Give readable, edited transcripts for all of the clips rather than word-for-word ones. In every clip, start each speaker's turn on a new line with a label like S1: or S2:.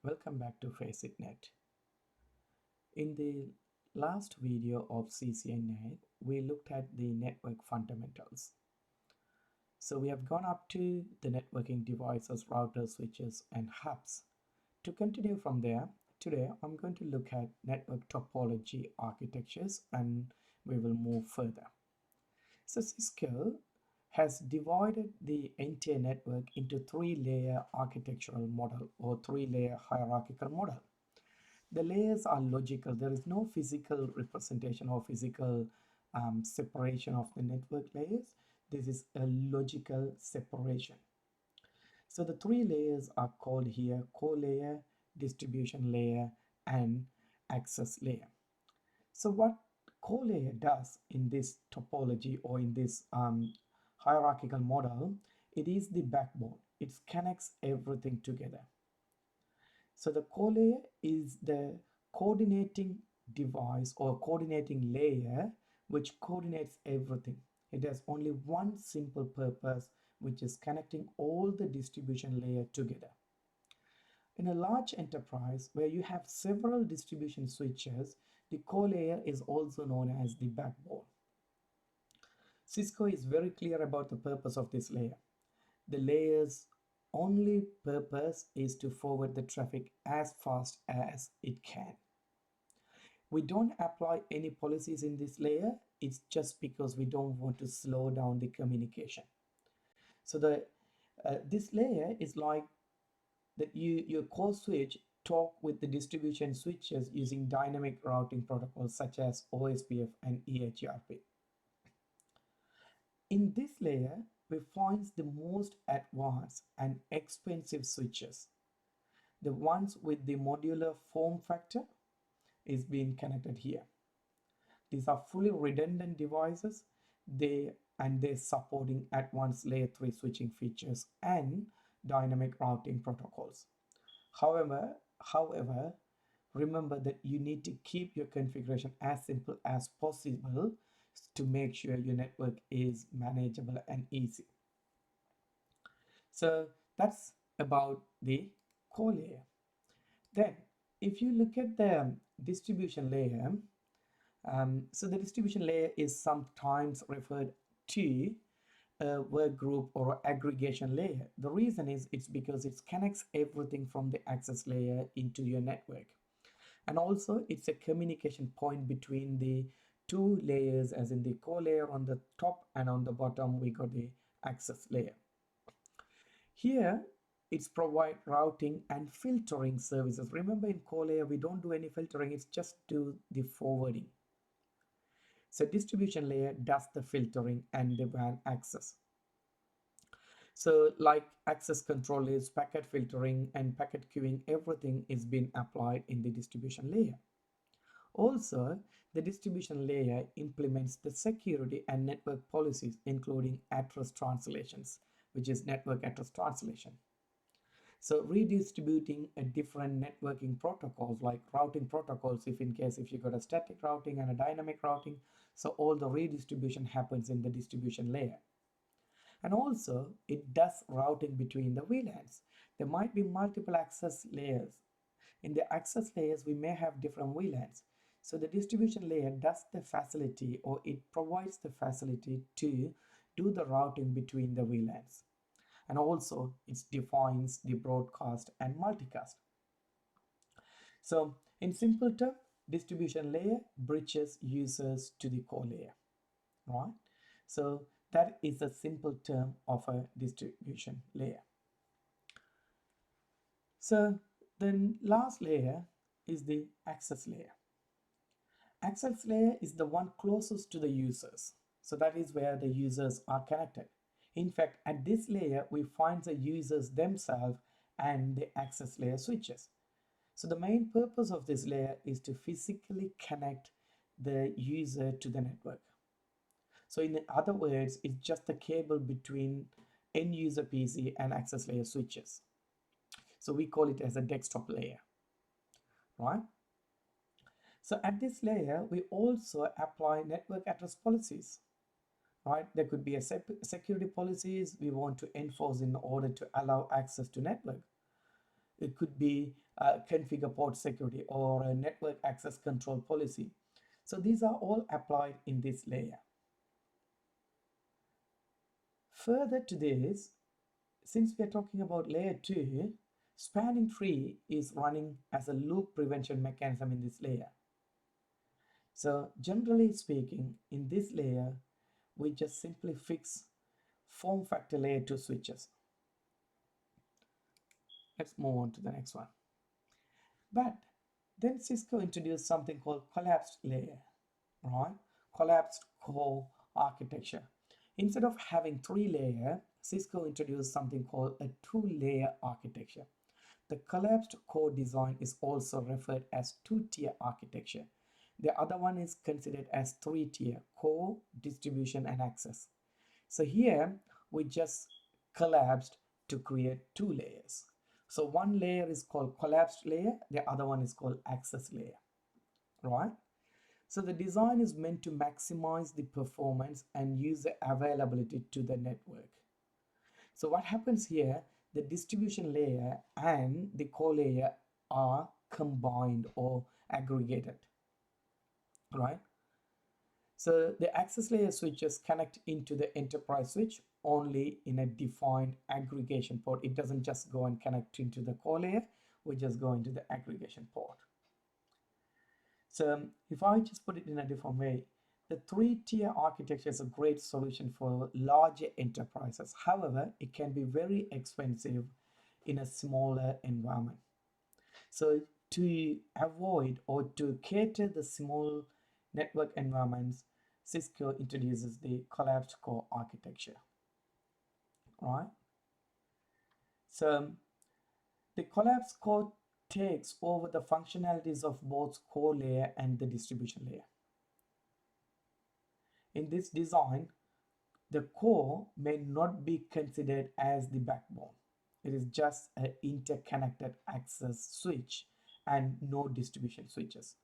S1: Welcome back to FacetNet. In the last video of CCNA, we looked at the network fundamentals. So we have gone up to the networking devices, routers, switches, and hubs. To continue from there, today I'm going to look at network topology architectures and we will move further. So Cisco has divided the entire network into three-layer architectural model or three-layer hierarchical model. The layers are logical. There is no physical representation or physical separation of the network layers. This is a logical separation. So the three layers are called here core layer, distribution layer, and access layer. So what core layer does in this topology or in this hierarchical model, it is the backbone. It connects everything together. So the core layer is the coordinating device or coordinating layer which coordinates everything. It has only one simple purpose, which is connecting all the distribution layer together. In a large enterprise where you have several distribution switches, the core layer is also known as the backbone. Cisco is very clear about the purpose of this layer. The layer's only purpose is to forward the traffic as fast as it can. We don't apply any policies in this layer. It's just because we don't want to slow down the communication. So this layer is like that your core switch talk with the distribution switches using dynamic routing protocols such as OSPF and EHRP. In this layer, we find the most advanced and expensive switches. The ones with the modular form factor is being connected here. These are fully redundant devices. They're supporting advanced layer 3 switching features and dynamic routing protocols. However, remember that you need to keep your configuration as simple as possible to make sure your network is manageable and easy. So that's about the core layer. Then if you look at the distribution layer, so the distribution layer is sometimes referred to a work group or aggregation layer. The reason is it's because it connects everything from the access layer into your network. And also it's a communication point between the two layers, as in the core layer on the top and on the bottom we got the access layer. Here it's provide routing and filtering services. Remember, in core layer we don't do any filtering, it's just do the forwarding. So distribution layer does the filtering and the WAN access. So like access control is packet filtering and packet queuing, everything is being applied in the distribution layer. Also, the distribution layer implements the security and network policies, including address translations, which is network address translation. So redistributing a different networking protocols like routing protocols, if you got a static routing and a dynamic routing, so all the redistribution happens in the distribution layer. And also it does routing between the VLANs. There might be multiple access layers. In the access layers, we may have different VLANs. So the distribution layer does the facility, or it provides the facility to do the routing between the VLANs. And also it defines the broadcast and multicast. So in simple terms, distribution layer bridges users to the core layer, right? So that is a simple term of a distribution layer. So the last layer is the access layer. Access layer is the one closest to the users. So that is where the users are connected. In fact, at this layer, we find the users themselves and the access layer switches. So the main purpose of this layer is to physically connect the user to the network. So in other words, it's just the cable between end user PC and access layer switches. So we call it as a desktop layer, right? So at this layer, we also apply network address policies, right? There could be a security policies we want to enforce in order to allow access to network. it could be configure port security or a network access control policy. So these are all applied in this layer. Further to this, since we are talking about layer 2, spanning tree is running as a loop prevention mechanism in this layer. So generally speaking, in this layer, we just simply fix form factor layer 2 switches. Let's move on to the next one. But then Cisco introduced something called collapsed layer, right? Collapsed core architecture. Instead of having 3-layer, Cisco introduced something called a 2-layer architecture. The collapsed core design is also referred as 2-tier architecture. The other one is considered as 3-tier: core, distribution, and access. So here we just collapsed to create 2 layers. So one layer is called collapsed layer, the other one is called access layer, right? So the design is meant to maximize the performance and user availability to the network. So what happens here, the distribution layer and the core layer are combined or aggregated, right? So the access layer switches connect into the enterprise switch only in a defined aggregation port. It doesn't just go and connect into the core layer, we just go into the aggregation port. So if I just put it in a different way, the 3-tier architecture is a great solution for larger enterprises. However, it can be very expensive in a smaller environment. So to avoid or to cater the small network environments, Cisco introduces the collapsed core architecture, right? So the collapsed core takes over the functionalities of both core layer and the distribution layer. In this design, the core may not be considered as the backbone. It is just an interconnected access switch and no distribution switches.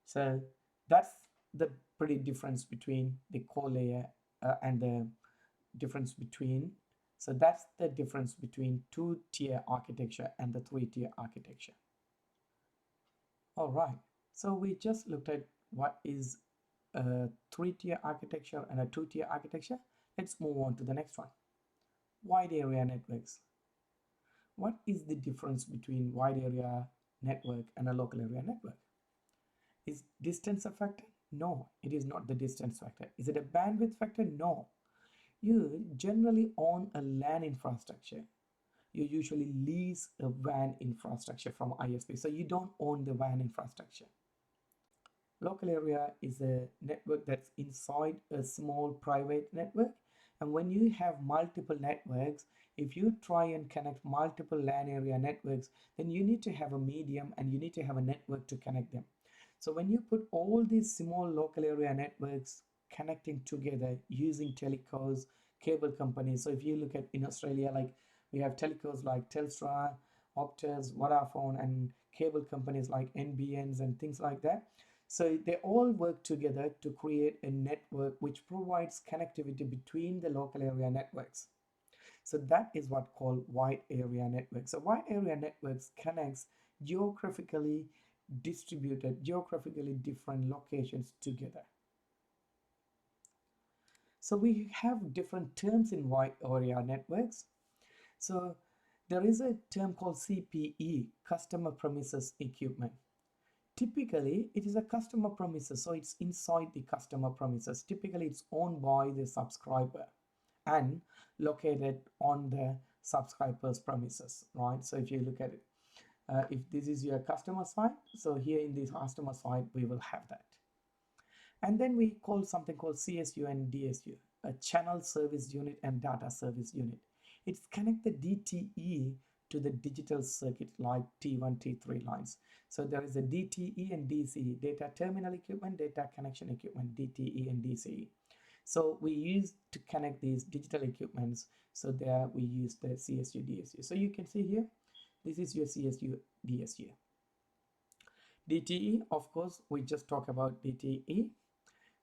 S1: So that's the pretty difference between the core layer and the difference between, so that's the difference between 2-tier architecture and the 3-tier architecture. All right, so we just looked at what is a 3-tier architecture and a 2-tier architecture. Let's move on to the next one. Wide area networks. What is the difference between wide area network and a local area network? Is distance a factor? No, it is not the distance factor. Is it a bandwidth factor? No. You generally own a LAN infrastructure. You usually lease a WAN infrastructure from ISP, so you don't own the WAN infrastructure. Local area is a network that's inside a small private network, and when you have multiple networks, if you try and connect multiple LAN area networks, then you need to have a medium and you need to have a network to connect them. So when you put all these small local area networks connecting together using telecos, cable companies, so if you look at in Australia, like we have telecos like Telstra, Optus, Vodafone, and cable companies like NBNs and things like that. So they all work together to create a network which provides connectivity between the local area networks. So that is what called wide area networks. So wide area networks connects geographically distributed, geographically different locations together. So we have different terms in wide area networks. So there is a term called CPE, customer premises equipment. Typically, it is a customer premises, so it's inside the customer premises. Typically, it's owned by the subscriber and located on the subscriber's premises, right? So if you look at it, if this is your customer side, so here in this customer side, we will have that. And then we call something called CSU and DSU, a channel service unit and data service unit. It's connect the DTE to the digital circuit like T1, T3 lines. So there is a DTE and DCE, data terminal equipment, data connection equipment, DTE and DCE. So we use to connect these digital equipments. So there we use the CSU, DSU. So you can see here, this is your CSU, DSU. DTE, of course, we just talk about DTE.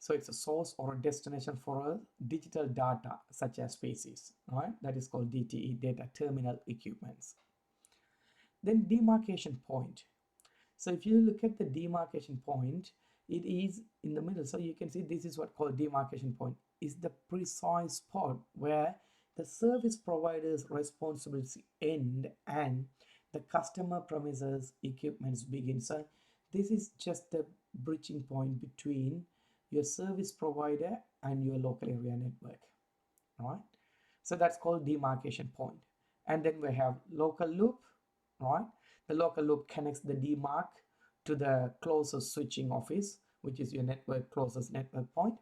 S1: So it's a source or a destination for a digital data such as PCs, right? That is called DTE, data terminal equipments. Then demarcation point. So if you look at the demarcation point, it is in the middle. So you can see this is what called demarcation point, is the precise spot where the service provider's responsibility end and the customer premises equipments begin. So this is just the bridging point between your service provider and your local area network, right? So that's called demarcation point. And then we have local loop, right? The local loop connects the demarc to the closest switching office, which is your network closest network point.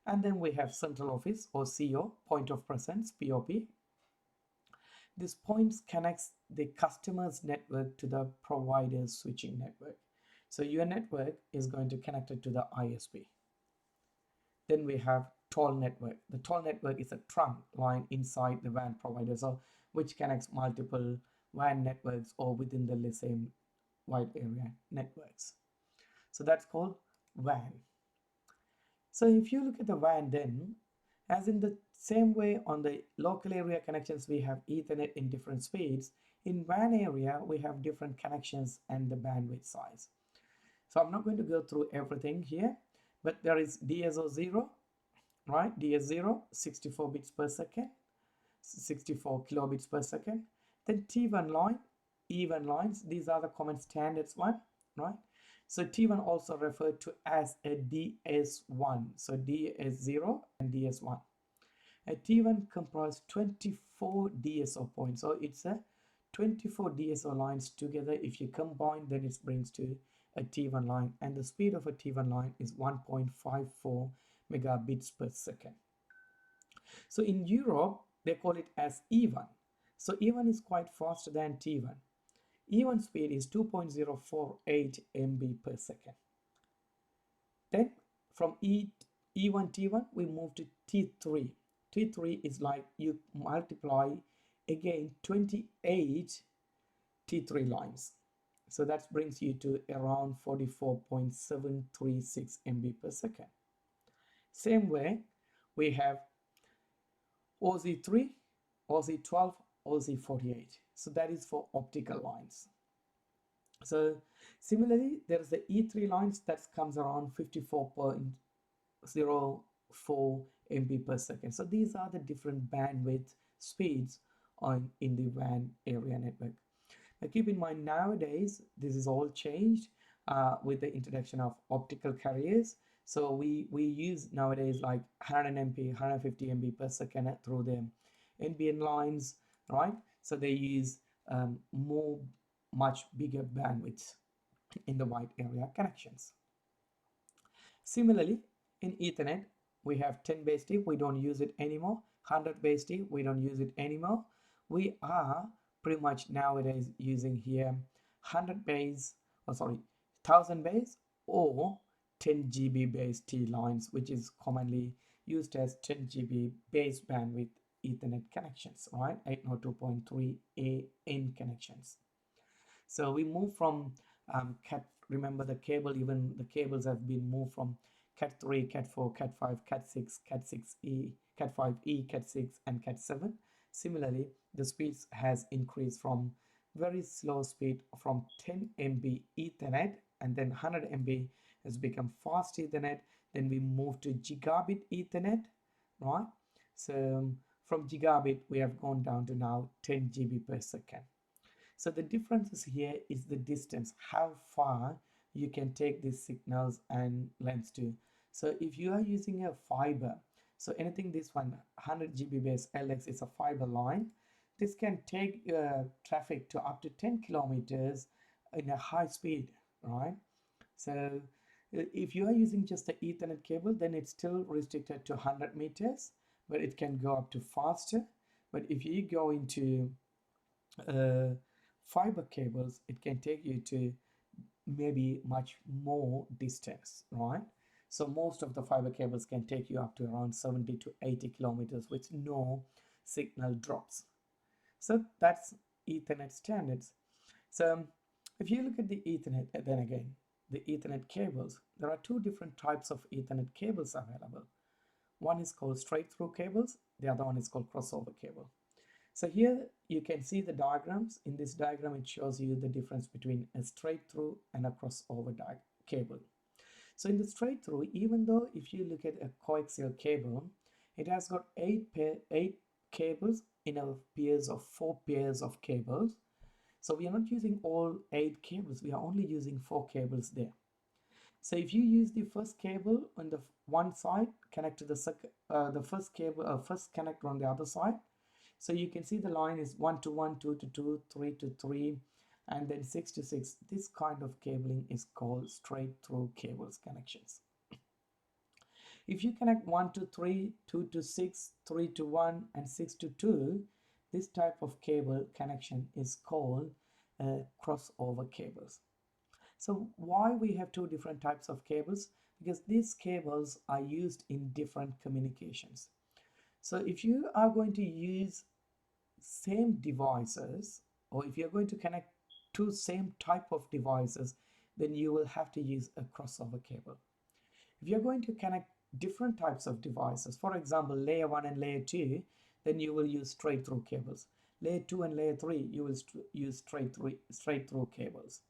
S1: And then we have central office or CO, point of presence, POP. This point connects the customer's network to the provider's switching network. So your network is going to connect it to the ISP. Then we have toll network. The toll network is a trunk line inside the WAN provider, so which connects multiple WAN networks or within the same wide area networks. So that's called WAN. So if you look at the WAN, then as in the same way on the local area connections, we have Ethernet in different speeds. In WAN area, we have different connections and the bandwidth size. So I'm not going to go through everything here, but there is DSO0, right? DS0, 64 bits per second, 64 kilobits per second. Then T1 line, even lines, these are the common standards one, right? So T1 also referred to as a DS1. So DS0 and DS1. A T1 comprises 24 DSO points. So it's a 24 DSO lines together. If you combine, then it brings to a T1 line. And the speed of a T1 line is 1.54 megabits per second. So in Europe, they call it as E1. So E1 is quite faster than T1. E1 speed is 2.048 MB per second. Then from E1 T1, we move to T3. T3 is like you multiply again 28 T3 lines. So that brings you to around 44.736 MB per second. Same way, we have OZ3, OZ12, OZ48. So that is for optical lines. So similarly, there is the E3 lines that comes around 54.04 MB per second. So these are the different bandwidth speeds in the WAN area network. Now keep in mind, nowadays, this is all changed with the introduction of optical carriers. So we use nowadays like 100 MB, 150 MB per second through the NBN lines, right? So they use much bigger bandwidth in the wide area connections. Similarly, in Ethernet, we have 10 base T, we don't use it anymore. 100 base T, we don't use it anymore. We are pretty much nowadays using here 100 base, 1000 base or 10 GB base T lines, which is commonly used as 10 GB base bandwidth Ethernet connections, right? 802.3 AN connections. So we move from Cat, remember the cable, even the cables have been moved from Cat 3, Cat 4, Cat 5, Cat 6, Cat 6E, Cat 5E, Cat 6, and Cat 7. Similarly, the speeds has increased from very slow speed from 10 MB Ethernet, and then 100 MB has become fast Ethernet. Then we move to gigabit Ethernet, right? So from gigabit, we have gone down to now 10 GB per second. So the difference here is the distance, how far you can take these signals and lengths to. So if you are using a fiber, so anything this one 100 GB base LX is a fiber line, this can take traffic to up to 10 kilometers in a high speed, right? So if you are using just the Ethernet cable, then it's still restricted to 100 meters, but it can go up to faster. But if you go into fiber cables, it can take you to maybe much more distance, right? So most of the fiber cables can take you up to around 70 to 80 kilometers with no signal drops. So that's Ethernet standards. So if you look at the Ethernet, then again, the Ethernet cables, there are two different types of Ethernet cables available. One is called straight-through cables, the other one is called crossover cable. So here you can see the diagrams. In this diagram, it shows you the difference between a straight-through and a crossover cable. So in the straight-through, even though if you look at a coaxial cable, it has got eight cables in a pairs of 4 pairs of cables. So we are not using all 8 cables, we are only using 4 cables there. So if you use the first cable on the one side, connect to the first cable, first connector on the other side. So you can see the line is 1 to 1, 2 to 2, 3 to 3, and then 6 to 6. This kind of cabling is called straight through cables connections. If you connect 1 to 3, 2 to 6, 3 to 1, and 6 to 2, this type of cable connection is called crossover cables. So why we have two different types of cables? Because these cables are used in different communications. So if you are going to use same devices, or if you're going to connect two same type of devices, then you will have to use a crossover cable. If you're going to connect different types of devices, for example, layer 1 and layer 2, then you will use straight through cables. Layer 2 and layer 3, you will use straight through cables.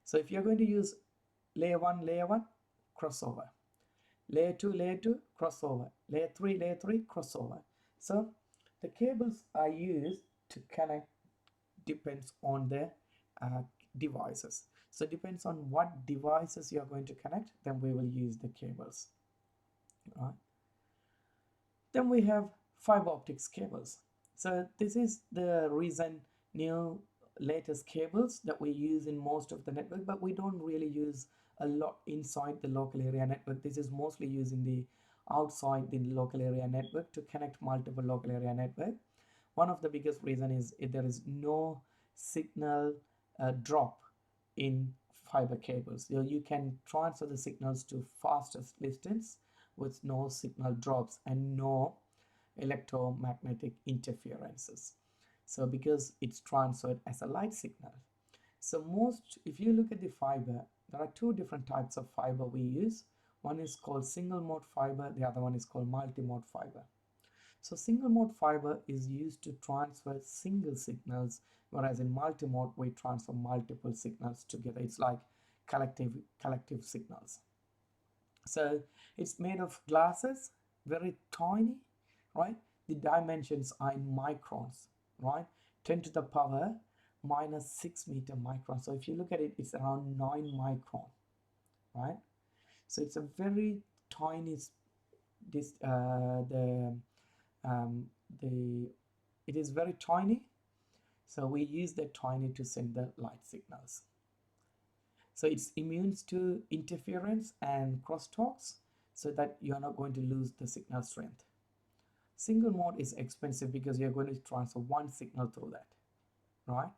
S1: So if you're going to use layer 1, crossover. Layer 2, crossover. Layer 3, crossover. So the cables are used to connect depends on the devices. So it depends on what devices you are going to connect, then we will use the cables. Right. Then we have fiber optics cables. So this is the recent new latest cables that we use in most of the network, but we don't really use a lot inside the local area network. This is mostly using the outside the local area network to connect multiple local area network. One of the biggest reason is there is no signal drop in fiber cables. So you can transfer the signals to fastest distance with no signal drops and no electromagnetic interferences. So because it's transferred as a light signal. So if you look at the fiber, there are two different types of fiber we use. One is called single mode fiber, the other one is called multi-mode fiber. So single mode fiber is used to transfer single signals, whereas in multi-mode we transfer multiple signals together. It's like collective signals. So it's made of glasses, very tiny, right? The dimensions are in microns, right? 10 to the power minus 6 meter micron. So if you look at it, it's around 9 micron, right? So it's a very tiny, it is very tiny. So we use that tiny to send the light signals. So it's immune to interference and crosstalks, so that you're not going to lose the signal strength. Single mode is expensive because you're going to transfer one signal through that, right?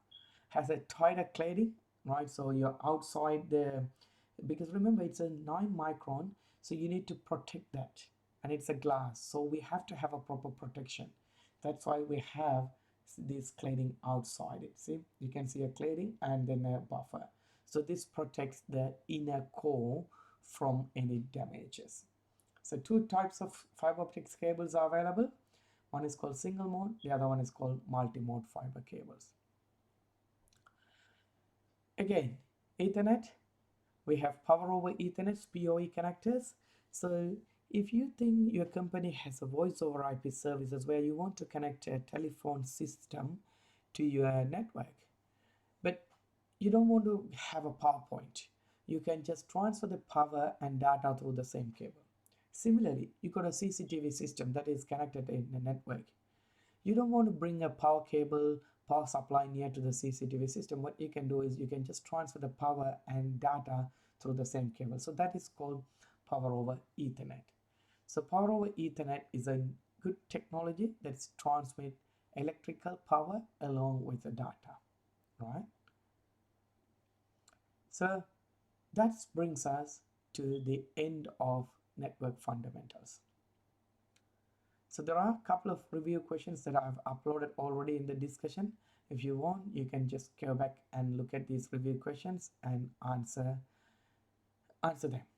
S1: Has a tighter cladding, right? So you're outside because remember it's a 9 micron, so you need to protect that, and it's a glass, so we have to have a proper protection. That's why we have this cladding outside it. See, you can see a cladding and then a buffer. So this protects the inner core from any damages. So two types of fiber optics cables are available. One is called single mode, the other one is called multi-mode fiber cables. Again, Ethernet, we have power over Ethernet, PoE connectors. So if you think your company has a voice over IP services where you want to connect a telephone system to your network, but you don't want to have a power point, you can just transfer the power and data through the same cable. Similarly, you got a CCTV system that is connected in a network. You don't want to bring a power cable, power supply near to the CCTV system. What you can do is you can just transfer the power and data through the same cable. So that is called power over Ethernet. So power over Ethernet is a good technology that transmits electrical power along with the data, right? So that brings us to the end of network fundamentals. So there are a couple of review questions that I've uploaded already in the discussion. If you want, you can just go back and look at these review questions and answer answer them.